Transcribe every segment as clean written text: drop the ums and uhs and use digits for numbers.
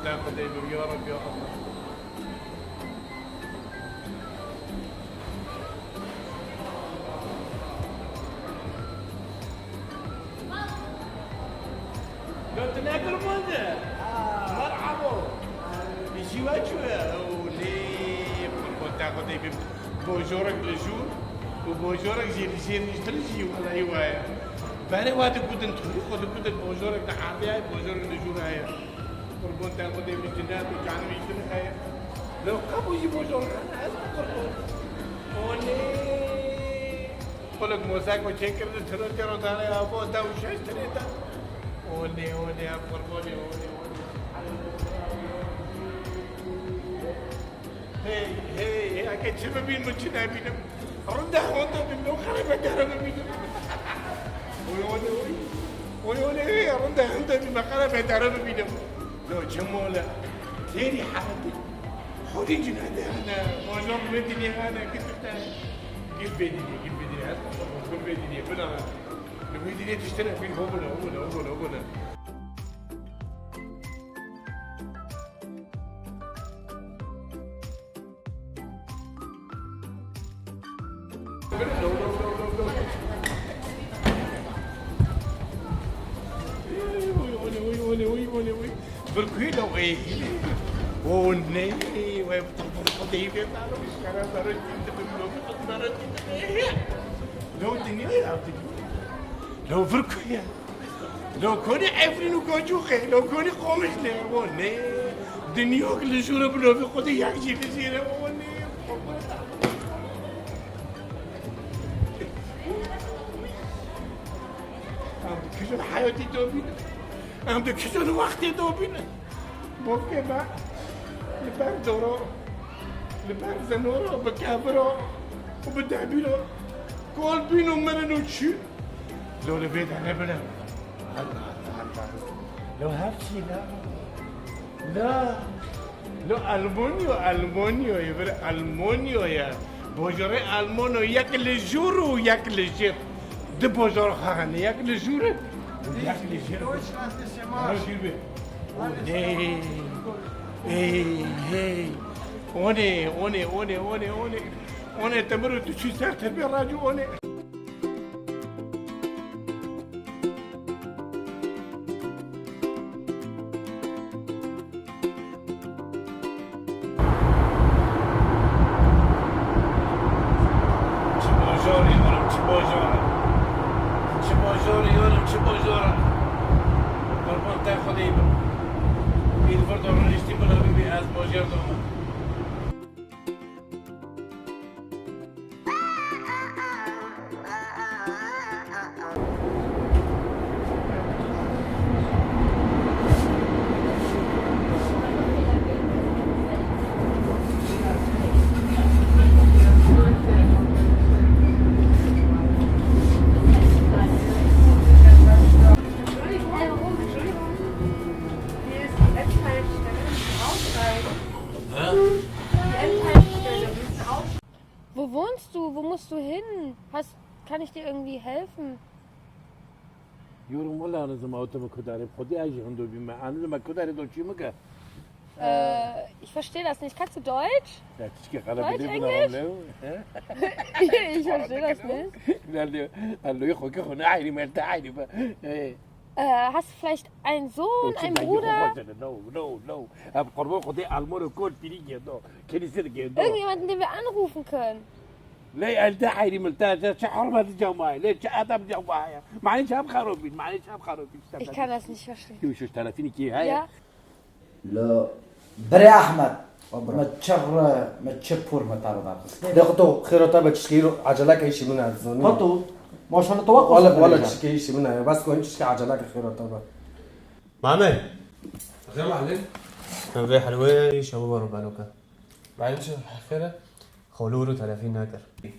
تاخذ يا رب يا الله. قلت ناكل ماذا؟ مرحبا. بيجي وجهه وليه تاخذ بوجورك لجور وبوجورك زين نشتري ولا هوايه. فانا وقت كنت ندخل كنت بوجورك تحابي هاي بوجورك لجور هاي. قربون تاخذ بالجنات وكان يشتري هاي. لو قبوا يجيبوا بوجورك انا اسمع قربون. وليه قلك موساك وشكر ترى ترى ابو دا وش اشتريته. وليه وليه قربوني وليه. هي أكيد شبابين من شنابين رده هوندا بينو خرب دارنا بينو ويقولي رده هوندا بينو خرب دارنا بينو لو جمولا تيري حالتي خدي جناده أنا موجود بدني أنا كنت كيف بدني هذا كيف بدني بنا بدني تشتري فين هو بالكوي لو غير وني ويبطل في العالم كان درج انت باللوك لو الدنيا لو فركويا لو كوني عفرين وكوجوخي لو كوني قومش لي وني دنيا كل شورى بلو قضي يحكي لزينه وني كشون حياتي دوبينا عندك كشون وقتي دوبينا بوكي ما لبار دورو لبار زنورو بكابرو وبدعبينو كل بينو مرنو تشي لو لبيت انا بلا لو هاتشي لا المونيو يبر المونيو يا بوجري المونيو ياكل الجورو وياكل الجير de bozor gaan, ja, de joure. Ja, de joure. Hey. One, تمر تشيسر تبي راجو one. Bonjour. قربان تاخذ ايه في الفرد ورنشتي بلا بيبي از بوجر دوما Wo wohnst du? Wo musst du hin? Kann ich dir irgendwie helfen? يورم ولا أنا زمان أوتو كداري خدي أجي عندو بما أنا زمان كداري دوتشي مكا. Ich verstehe das nicht. Kannst du Deutsch? Deutsch, Englisch? Ich verstehe das nicht. Hast du vielleicht einen Sohn, einen Bruder? Irgendjemanden, den wir anrufen können? ليه التحري ملتاز شحر ما تجمعي ليه شادم جمعي معلش هم خروبين Ich kann das nicht verstehen. شو 30 كي هاي Ja. لا بري احمد ما تشبور ما تعرض دقتو خيرتا بتشكيلو عجلة كيش من الزوني خطو ما شاء الله توقف ولا تشكيش منها بس كون تشكي عجلة خيرتا با معمل غير معلم كان في حلوة شباب ربانوكا بعدين شو خيره خلورو 30 ناكر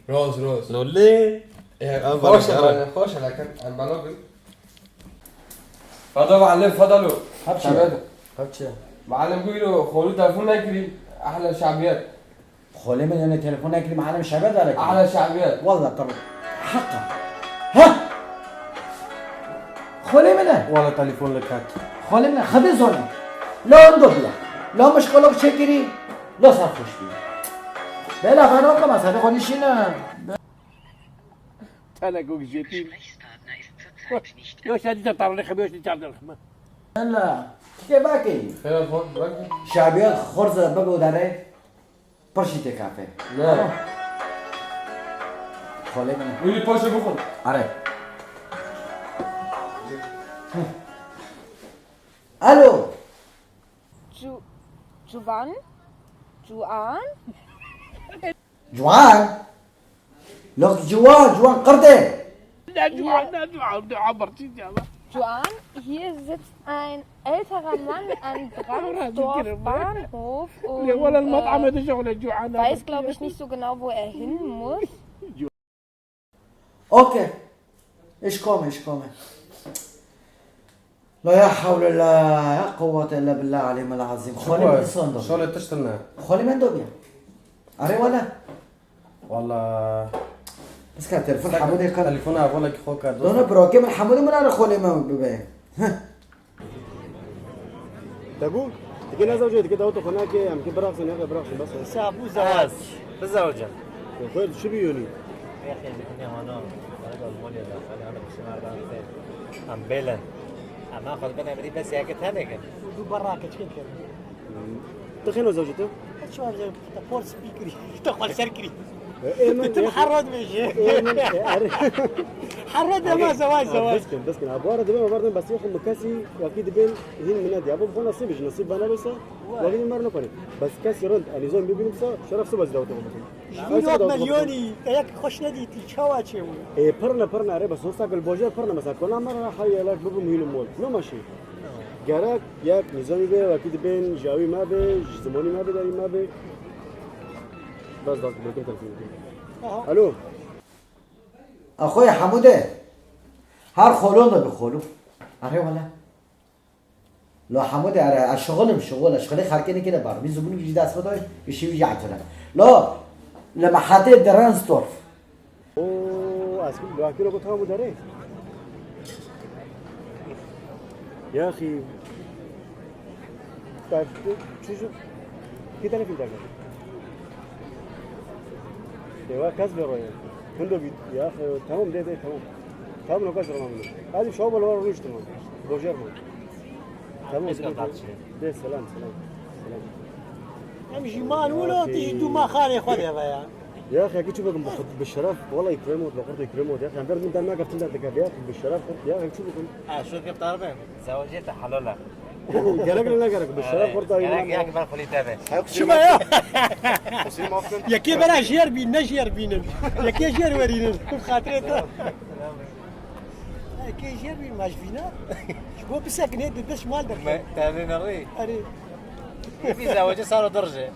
روز لولي خوش لكن البلاغ فضل معلم فضلوا هبشي معلم قولوا خلو تلفون نكري احلى شعبيات خولي من يعني تليفون نكري معلم شعبيات عليك احلى شعبيات والله طب حقا ها خولي منه ولا تليفون لك هات خولي منه خبيز ولا لا انضب له لا مشکلات شکری لا سرخوش بی بلا فنا کم از هده خونیشینه تلقوك جيتين يا شادي تطلع لي خبيش تجعل الخمة بلا که باکی خير الفون باقي شعبیات خورز بگو داره پرشیت کافه لا خاله من قولي باشا بخل آره الو Juan? Juan? جوان لوك جوان قرده Juan, hier sitzt ein älterer Mann an Brandsdorf Bahnhof und ولا المطعم هذا شغله جوعان weiß, glaube ich, nicht so genau, wo er hin muss. اوكي ايش كومه لا يا حول الله يا قوة الا بالله العليم العظيم خولي من صندوق شغل تشتغلنا خولي من دوبيا اري ولا والله بس كان تلفون حمودي كان تليفون اقول لك خوك دونا بروكي من حمودي من انا خولي من ببين تقول تجينا زوجتي كده اوتو هناك يمكن برقص هناك برقص بس سابو زواج بالزوجة يا اخوي شو بيوني يا أخي الدنيا هنا أنا المولي داخل أنا مش مرة عم بيلن أما أخذ بنا بدي بس ياك تهنيك براك كيف تخينوا زوجته شو هذا بول سبيكري تقبل سركري ايه من انت محرض ماشي ايه من حرض ما زواج بس كان ابوار دبي برضه بس ياخذ مكاسي واكيد بين هين من نادي ابو بخون نصيب انا بس واخدين مره نفري بس كاسي رند اني زون بيبي نفسه شرف سبز دوته جوينات مليوني ياك خوش ندي تشوا تشو ايه برنا ري بس وصل البوجه برنا مثلا كنا مره حي لك بيبو مهين مول نو ماشي جارك ياك نظامي بي واكيد بين جاوي ما بي زماني ما بي داري ما بي بس بكم تلفون الو اخوي حموده هر خولون بخولو اره ولا لا حموده اره شغل خركني كده بار بي زبون جديد اسفه يشي يعتله لا لما حتى درانستورف اوه اسكت لو اكيد كنت هم داري يا اخي طيب شو كده انا في داخل ايوه كسب رويال عنده يا اخي تمام ده تمام لو كسر منه هذه شعوب ولا روش تمام بوجر تمام ده سلام امشي ما ولا تجدوا ما خالي خذها يا اخي اكيد شوفكم بالشرف والله يكرموا بقرته يكرموا يا اخي عبرت انت ما قفت انت يا اخي بالشرف يا اخي شوفكم شو كيف تعرفين زوجتها حلولة قالك لا قالك بالشرف برضه يا كبر خلي تابع شوف يا يا كيف انا شير بين نشير بين يا كيف شير ورينا بخاطرته كي شير بين ماش فينا شو بسكنه بس مال دك تابعين الري اري في زوجة صاروا درجة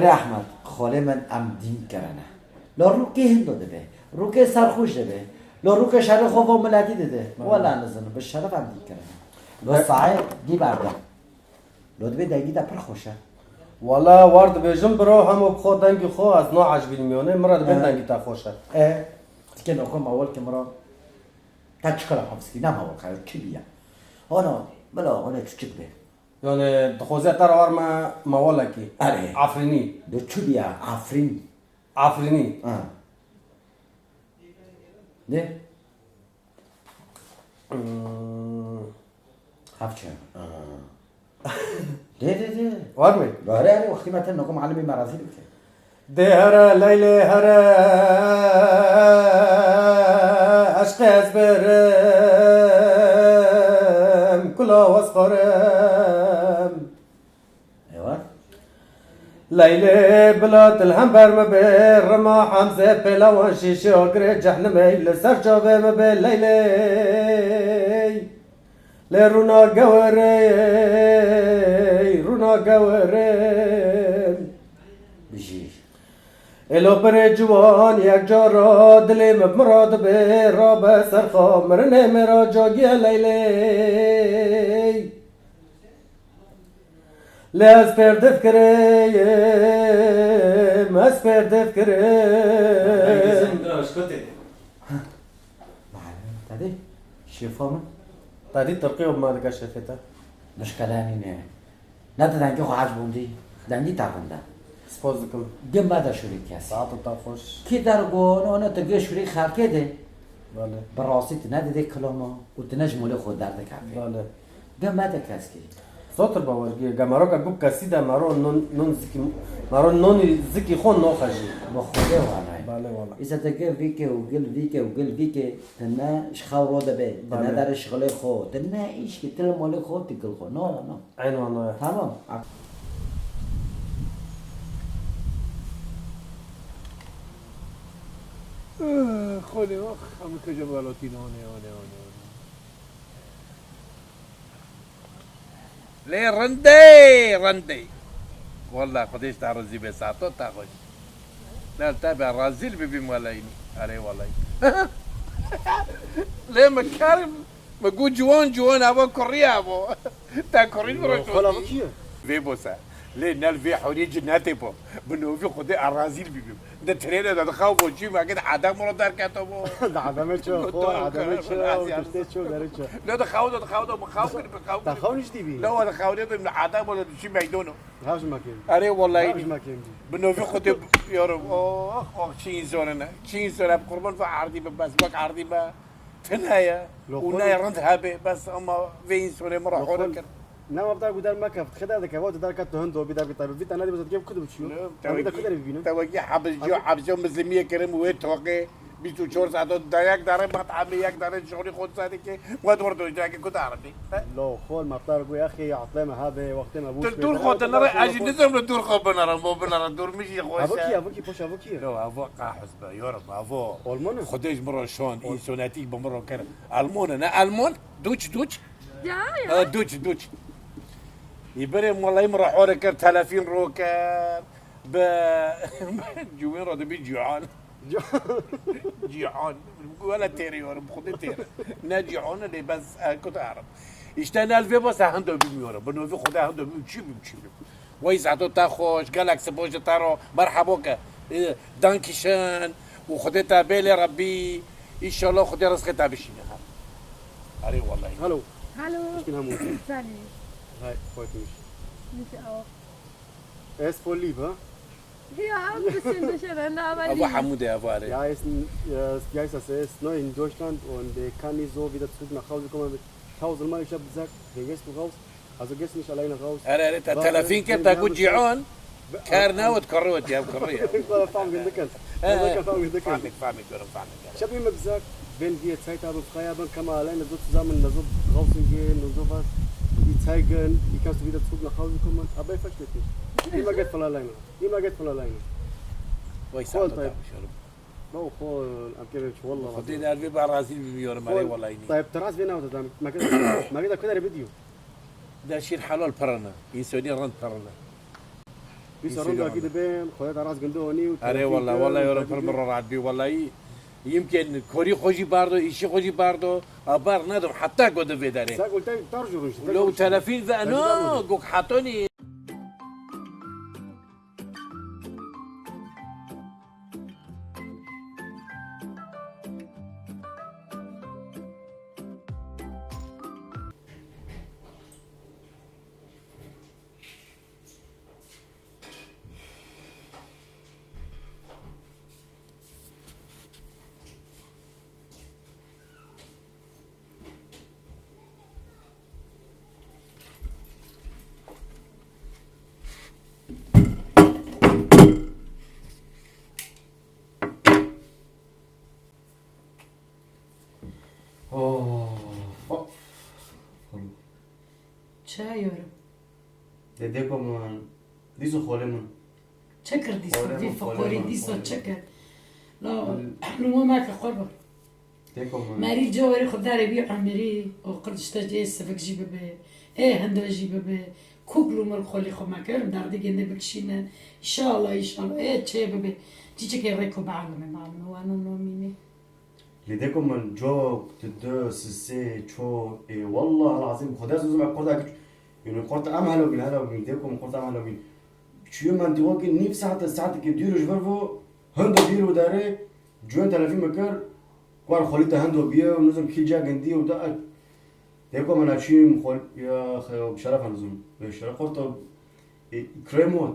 ره احمد خاله من ام دین کرنه لا روکه هندو ده روکه سرخوش ده لا روکه شرف خواه ملتی ده ولا نزنه به شرف ام دین کرنه لا سعی دی برده لا دبی دگی ده پر خوشه والله وارد بيجم برو هم بخو دنگي خو از 29 میلیونه مراد بين دنگي تا خوشه اه تكن نقوم اول كمرة تشكل حفظكي نعم اول خير كبير انا بلا انا تشكل به يعني دخوزه تروار ما مولكي اره عفريني دو تشبيا عفريني ده خافش ده وارمي ظهري يعني وقتي ما تنكم علمي مرازيل دهرا ليلى هرا عشق ازبرم كلا واسقرم ايوه ليلى بلاد الهمبر مبير ما حمزه بلا وشيش اقر جهنم لسر جوه مبير ليلى لرونا قوري بجيش الو بر جوان یک جا را دل مراد به را به سرخا مرنه مرا جاگی لیلی لاز پردف کریم از پردف کریم تدي شوفهم تادي ترقيه بما لك شفته مشكلة اینه نه دنگی خو حج بوندی دنگی تاقنده سپاس دکم گم بده شوری کسی ساعت تا خوش کی در گونه اون تگه شوری خرکه ده بله براستی تنده کلامو و تنجمول خود درد کرده بله گم بده کسی ساتر باورگی گمارا که گوب کسی ده مرا نون زکی خون نخشی با خوده وانای بله والا ایسا تگه ویکه و گل ویکه تنه شخاو رو ده تنه در شغل خود تنه ایش که تل مال خود تکل خود نه عین والا تمام خودی آخ همه کجا بالاتی نه ليه رندي والله خديش تعرزي بساعته تاخذ لا تابع رازيل بيبي ملايني علي والله ليه مكارم بقول جوان ابو كوريا ابو تا كورين خلا بكيه في بوسا ليه نال في حوري جناتي بو بنو في خدي الرازيل بيبي ده ترينا ده خاو بوجي ما قد حدا مرة دار كاتبو ده عدمه شو خو عدمه شو دشت شو درچ لا ده خاو بخاو ده خونش دي بي لا ده خاو ده من حدا ولا شي ميدونه هاش مكان أري والله هاش مكان بنو في خدي يا رب شين زورنا شين زورنا بقربان فعردي بس بك عردي با تنهاية وناي رندها بس أما فين سوري مرة حولك نعم بتاع قدر ما كفت خدها ذاك وقت دار كات هندو بيدار بيطار بيت أنا دي بس كيف كتب شو بيدار كده بيبينه توجي حبس مسلمية كريم ويت توقع 24 ساعت دايك داره مطعم یک داره شغلی خود ساعتی که وقت ورد جایی که کد عربی لا خول ما بتعرف يا أخي عطلة هذا وقت ما بوش دور خود نرى اجي نزم دور خود بنرى مو بنرى دور مشي خوش أبوكي بوش أبوكي لا أبو قاحس با يا رب أبو ألمان خديش مرة شون إنساناتي بمرة كره ألمان أنا ألمان دوتش Ja. دوتش يبرم والله مرة حورة كر 30 روكر ب جوين راد بيجوعان جيعان ولا تيري ولا بخدي تيري ناجيعان اللي بس كنت أعرف اشتنا الفي بس هندو بيميورا بنو في خدا هندو بيمشي ويس عطو تاخوش جالاكسي بوش تارو مرحبوك دانكيشان وخدتها بيلي ربي ان شاء الله خدي رزقي تابشيني أري والله هلو Hallo. Ich bin Hamid. Sally. Hi, freut mich. Mich auch. Er ist voll lieb, ha? Ja, ein bisschen durcheinander, aber أبو lieb. حمود يا أبو علي Ja, wie heißt das? Er ist neu in Deutschland und er kann nicht so wieder zurück nach Hause kommen. Mit 1000 Mal, ich habe gesagt, wer gehst du raus? Also gehst nicht alleine raus. أنا 30 كنت أقول جيعان كارنا وتكروت يا بكرية Ich war Erfahrung entwickelt. Erfahrung entwickelt. فاهمك Ich habe immer gesagt, wenn wir Zeit haben, frei haben, kann man alleine so zusammen da so draußen gehen und sowas. Die zeigen, wie kannst du wieder zurück nach Hause kommen. Aber er versteht nicht. Immer geht von alleine. Immer geht von alleine. ويسعد طيب. هو خول أم كيف والله. خدي ده الفي برازيل بمليون مالي والله إني طيب تراس فين هذا ده ما كده كده فيديو. ده شيء حلال برنا يسوني رند برنا بيصيرون كده بين خدت راس قندوني. أري والله يا رب مرة رعد والله يمكن كوري خوشي باردو إيشي خوشي باردو أبار ندم حتى قد في داري قلت ترجو لو 30 ذا نو قوك حطوني چه یارم دیده من دیسو خوله من چه کردی سوی فقوری دیسو چه کرد لا نمو ما که قربا دیکو من ماری جواری خود داره بیا عمری و قردش تاجه سفک جیبه به هنده جیبه به کوکلو مال خالی خو مکرم در دیگه نبکشینن ایشالله چه ببه چی که ریکو بعلمه معلومه و انا نومینه لديكم من جو تدو سسي تشو اي والله العظيم خدها زوز ما قرطة يعني قرطة ام هلو بين هلو بين ديكم قرطة ام هلو بين شو ما انت واقي نيف ساعة كي ديرو جبرفو هندو ديرو داري جوان تلفين مكر كوار خليته هندو بيه ونزم كي جا جندي ودا دیگه من اچیم خال یا خیلی شرف هنوزم به شرف قرطه ایکرامات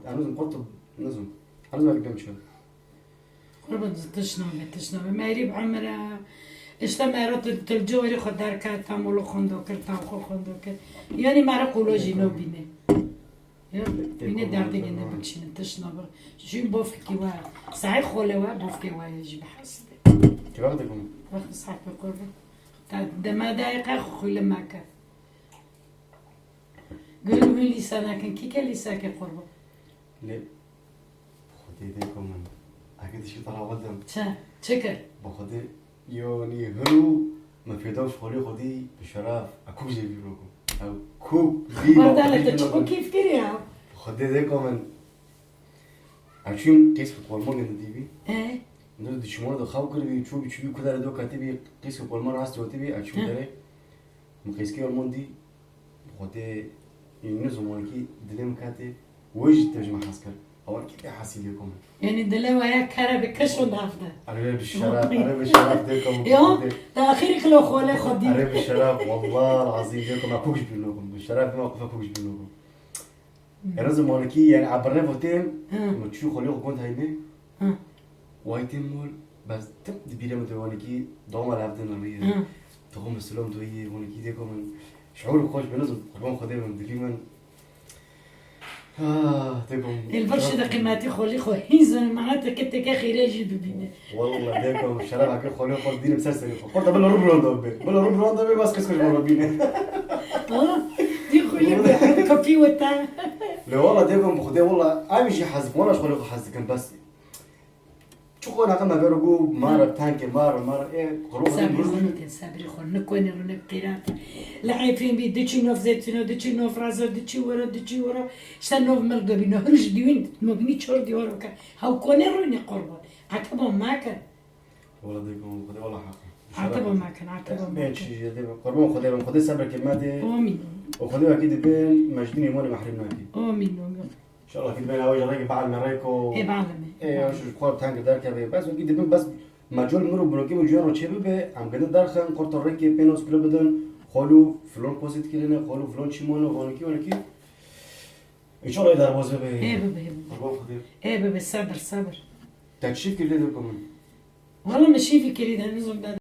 هنوزم قرطه نزم هنوزم اگه چه قربان تشنامه مهری بعمره اشتا مرات تلجوری خود در کرد تامولو خوندو کرد تامخو خوندو کرد یعنی مرا قولو جینو بینه بینه درده گنده بکشینه تشنامه شویم بافکی و سعی خوله و بافکی و یجی بحسته چه وقت کنم؟ وقت صحب قربان دما دقیقه خویل مکه گلو من لیسا نکن کی که لیسا که قربان لی خودی دیگه من اگه دیشی طلع ولدم چه کرد؟ بخودی یعنی هلو من پیداش خالی خودی به شرف اکو جیبی رو کن اکو بی بردالت چکو کیف کری ها؟ خودی دیگه من اچیم قیس فوتبال ما گنده دیبی اه؟ نه دی شما رو خاو کردی چوبی کدر دو کاتبی قیس فوتبال ما راست و تبی اچیم داره مقیس کی آلماندی خودی این زمانی که دلم کاته وجد ترجمه حس کرد اول کی حسیلی کم یعنی دلم ویا کره بکشون رفته آره بالشرف دیگه يوم تأخير كلو خوله خدي آره بالشرف والله العظيم دیگه ما کوچ بینم بالشرف ما قفا کوچ بینم انا زمانی که یعنی عبرنا فتیم ما چو خالی خود هایمه وایتیم مول بس تم دبیرم دوانی که دام رفتن نمیه تقوم السلام تویی وانی که دیگه من شعور خوش بنظم قربان خدای من دلی من دیگه البرش ده قیمتی خولی خو هیزن معناته که تک خیره جی ببینه والله دیگه شرف اگه خالی خود دیرم سر سری خود خود بلا رو برانده به بس کس کش مرا بینه دي خولی به کپی و تا لا والله دیگه خدای والله امشي حزب ولا خالی حزب کن بس شو قول هذا ما بيرجو مرة تانك مرة إيه قروح صبري خون نكون رو نبقيرات لعيفين بي ديتشي نوف زيتونو ديتشي نوف رازو ديتشي ورا شتا نوف ملقا بينو هرش ديوين مبني تشور ديورو كا هاو كوني روني قربان عتبو ماكن والله ديكم خدي والله حق عتبو ماكن ماشي قربان خدي صبر كلماتي امين وخدي اكيد بين مجدين يموني محرمنا اكيد امين ان شاء الله اكيد بين اواجه راجع بعد مريكو ايه بعلمي ايه شو قرب تانك دار كبي بس اكيد بين بس مجال مرو بروكي وجوان وشبه به ام قد دار خان قرط الركي بينوس بلا بدن خلو فلان بوزيت كلنا خلو فلان شيمونو وانكي ان شاء الله يدار بوزه به ايه بابا صبر تكشيف كل ده كمان والله ماشي في كريده نزل